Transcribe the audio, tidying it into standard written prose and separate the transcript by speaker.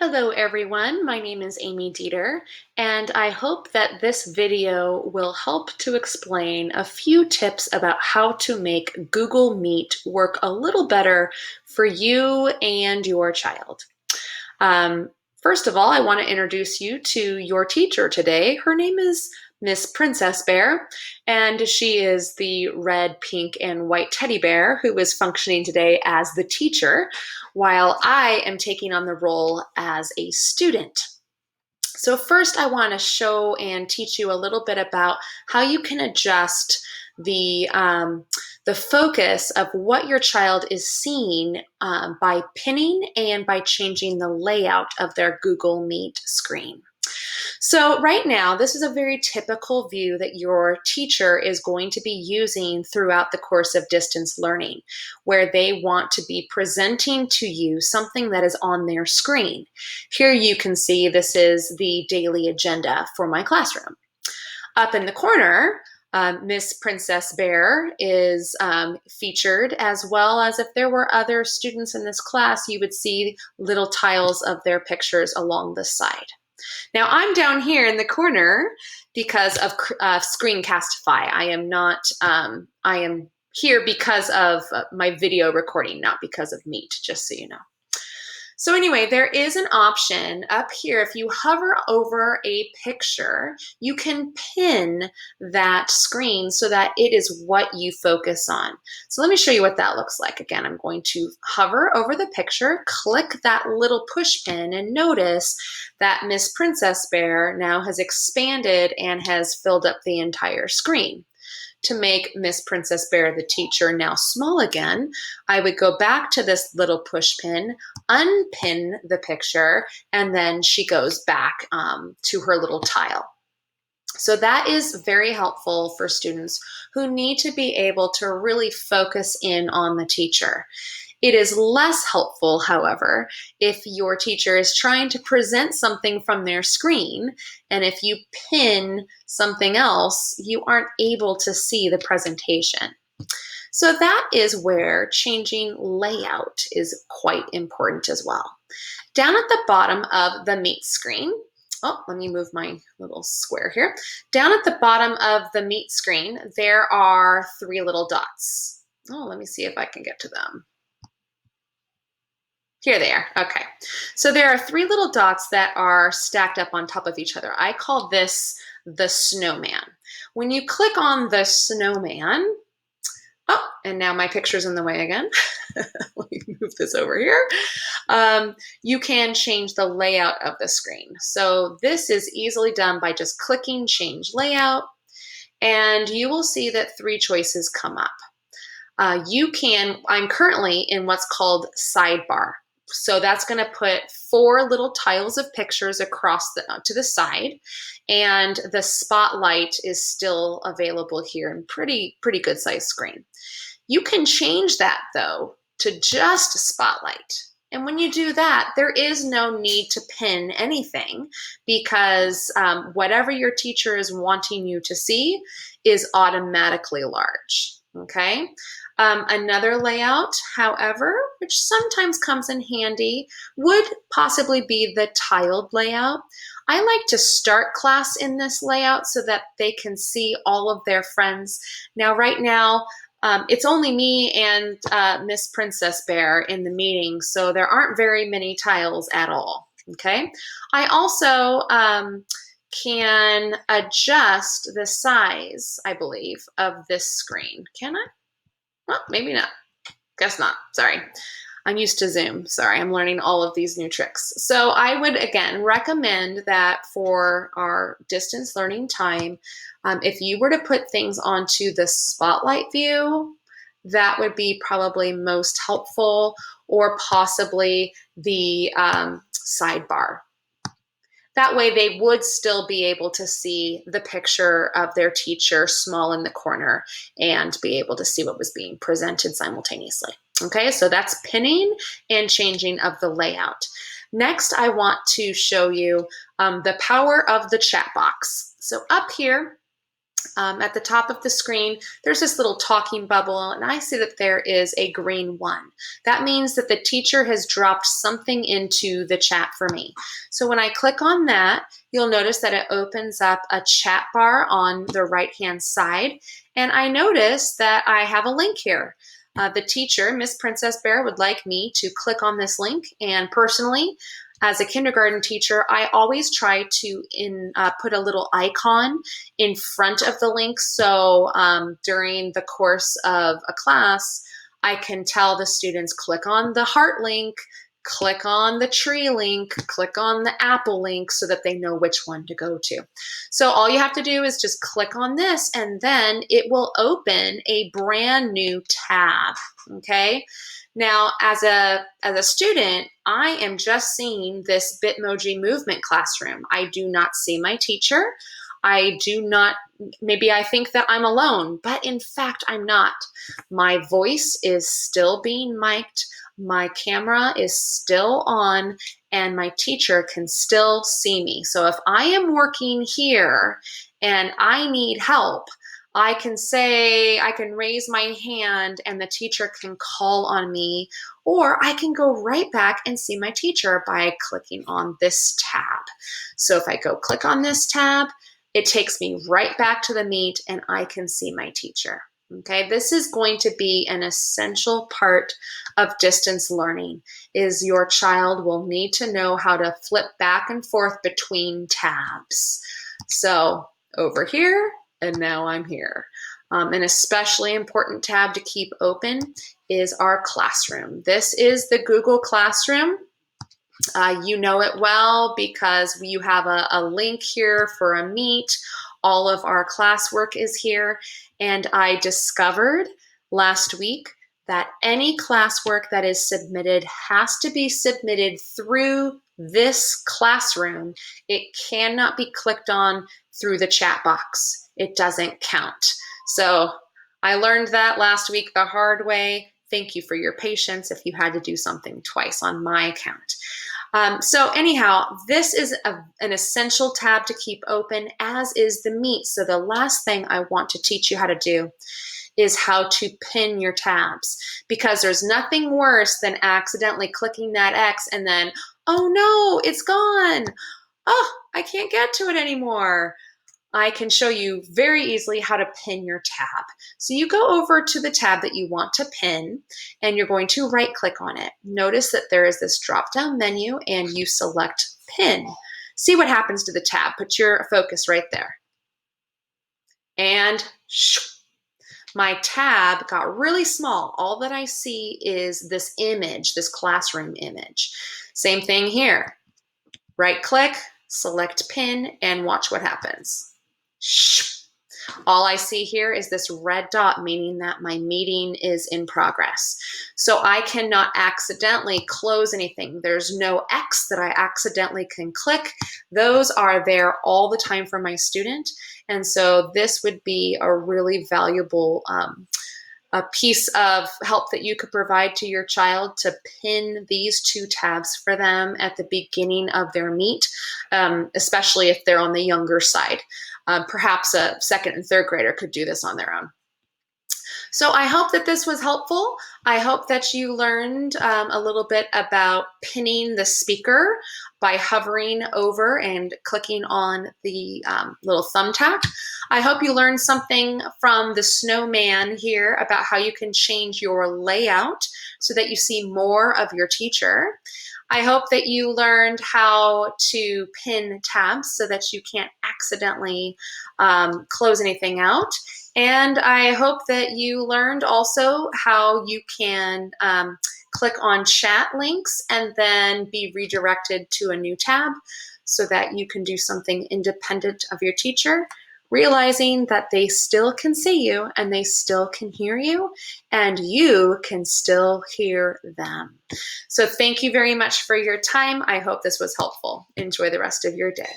Speaker 1: Hello everyone, my name is Amy Dieter, and I hope that this video will help to explain a few tips about how to make Google Meet work a little better for you and your child. Um, First of all, I want to introduce you to your teacher today. Her name is Miss Princess Bear, and she is the red, pink, and white teddy bear who is functioning today as the teacher, while I am taking on the role as a student. So first I want to show and teach you a little bit about how you can adjust the focus of what your child is seeing by pinning and by changing the layout of their Google Meet screen. So right now, this is a very typical view that your teacher is going to be using throughout the course of distance learning, where they want to be presenting to you something that is on their screen. Here you can see this is the daily agenda for my classroom. Up in the corner, Miss Princess Bear is featured, as well as if there were other students in this class, you would see little tiles of their pictures along the side. Now I'm down here in the corner because of Screencastify. I am not, I am here because of my video recording, not because of Meet, just so you know. So anyway, there is an option up here. If you hover over a picture, you can pin that screen so that it is what you focus on. So let me show you what that looks like. Again, I'm going to hover over the picture, click that little push pin, and notice that Miss Princess Bear now has expanded and has filled up the entire screen. To make Miss Princess Bear, the teacher, now small again, I would go back to this little push pin, unpin the picture, and then she goes back to her little tile. So that is very helpful for students who need to be able to really focus in on the teacher. It is less helpful, however, if your teacher is trying to present something from their screen, and if you pin something else, you aren't able to see the presentation. So that is where changing layout is quite important as well. Down at the bottom of the Meet screen, oh, let me move my little square here. Down at the bottom of the Meet screen, there are three little dots. Oh, let me see if I can get to them. Here they are. Okay. So there are three little dots that are stacked up on top of each other. I call this the snowman. When you click on the snowman, oh, and now my picture's in the way again. Let me move this over here. You can change the layout of the screen. So this is easily done by just clicking change layout, and you will see that three choices come up. I'm currently in what's called sidebar. So that's going to put four little tiles of pictures across to the side, and the spotlight is still available here in pretty good size screen. You can change that though to just spotlight. And when you do that, there is no need to pin anything because whatever your teacher is wanting you to see is automatically large. Okay. Another layout, however, which sometimes comes in handy, would possibly be the tiled layout. I like to start class in this layout so that they can see all of their friends. Now, right now, it's only me and Miss Princess Bear in the meeting, so there aren't very many tiles at all, okay? I also can adjust the size, I believe, of this screen. Can I? Well, maybe not. Guess not. Sorry. I'm used to Zoom. Sorry, I'm learning all of these new tricks. So I would, again, recommend that for our distance learning time, if you were to put things onto the spotlight view, that would be probably most helpful, or possibly the sidebar. That way they would still be able to see the picture of their teacher small in the corner and be able to see what was being presented simultaneously. Okay, so that's pinning and changing of the layout. Next, I want to show you the power of the chat box. So up here, At the top of the screen, there's this little talking bubble, and I see that there is a green 1. That means that the teacher has dropped something into the chat for me. So when I click on that, you'll notice that it opens up a chat bar on the right-hand side, and I notice that I have a link here. The teacher, Miss Princess Bear, would like me to click on this link, and personally, as a kindergarten teacher, I always try to put a little icon in front of the link. So during the course of a class, I can tell the students, click on the heart link, click on the tree link, click on the apple link, so that they know which one to go to. So all you have to do is just click on this, and then it will open a brand new tab, okay? Now, as a student, I am just seeing this Bitmoji movement classroom. I do not see my teacher. I do not, maybe I think that I'm alone, but in fact, I'm not. My voice is still being mic'd, my camera is still on, and my teacher can still see me. So if I am working here and I need help, I can raise my hand and the teacher can call on me, or I can go right back and see my teacher by clicking on this tab. So if I go click on this tab, it takes me right back to the Meet and I can see my teacher. Okay, this is going to be an essential part of distance learning, is your child will need to know how to flip back and forth between tabs. So over here, and now I'm here. An especially important tab to keep open is our classroom. This is the Google Classroom. You know it well because you have a link here for a Meet. All of our classwork is here. And I discovered last week that any classwork that is submitted has to be submitted through this classroom. It cannot be clicked on through the chat box. It doesn't count. So I learned that last week the hard way. Thank you for your patience if you had to do something twice on my account. So anyhow, this is an essential tab to keep open, as is the Meet. So the last thing I want to teach you how to do is how to pin your tabs, because there's nothing worse than accidentally clicking that X and then, oh no, it's gone. Oh, I can't get to it anymore. I can show you very easily how to pin your tab. So you go over to the tab that you want to pin and you're going to right click on it. Notice that there is this drop down menu and you select pin. See what happens to the tab. Put your focus right there. And my tab got really small. All that I see is this image, this classroom image. Same thing here. Right click, select pin, and watch what happens. All I see here is this red dot, meaning that my meeting is in progress. So I cannot accidentally close anything. There's no X that I accidentally can click. Those are there all the time for my student. And so this would be a really valuable a piece of help that you could provide to your child, to pin these two tabs for them at the beginning of their Meet, especially if they're on the younger side. Perhaps a second and third grader could do this on their own. So I hope that this was helpful. I hope that you learned a little bit about pinning the speaker by hovering over and clicking on the little thumbtack. I hope you learned something from the snowman here about how you can change your layout so that you see more of your teacher. I hope that you learned how to pin tabs so that you can't accidentally close anything out. And I hope that you learned also how you can click on chat links and then be redirected to a new tab so that you can do something independent of your teacher, realizing that they still can see you and they still can hear you and you can still hear them. So thank you very much for your time. I hope this was helpful. Enjoy the rest of your day.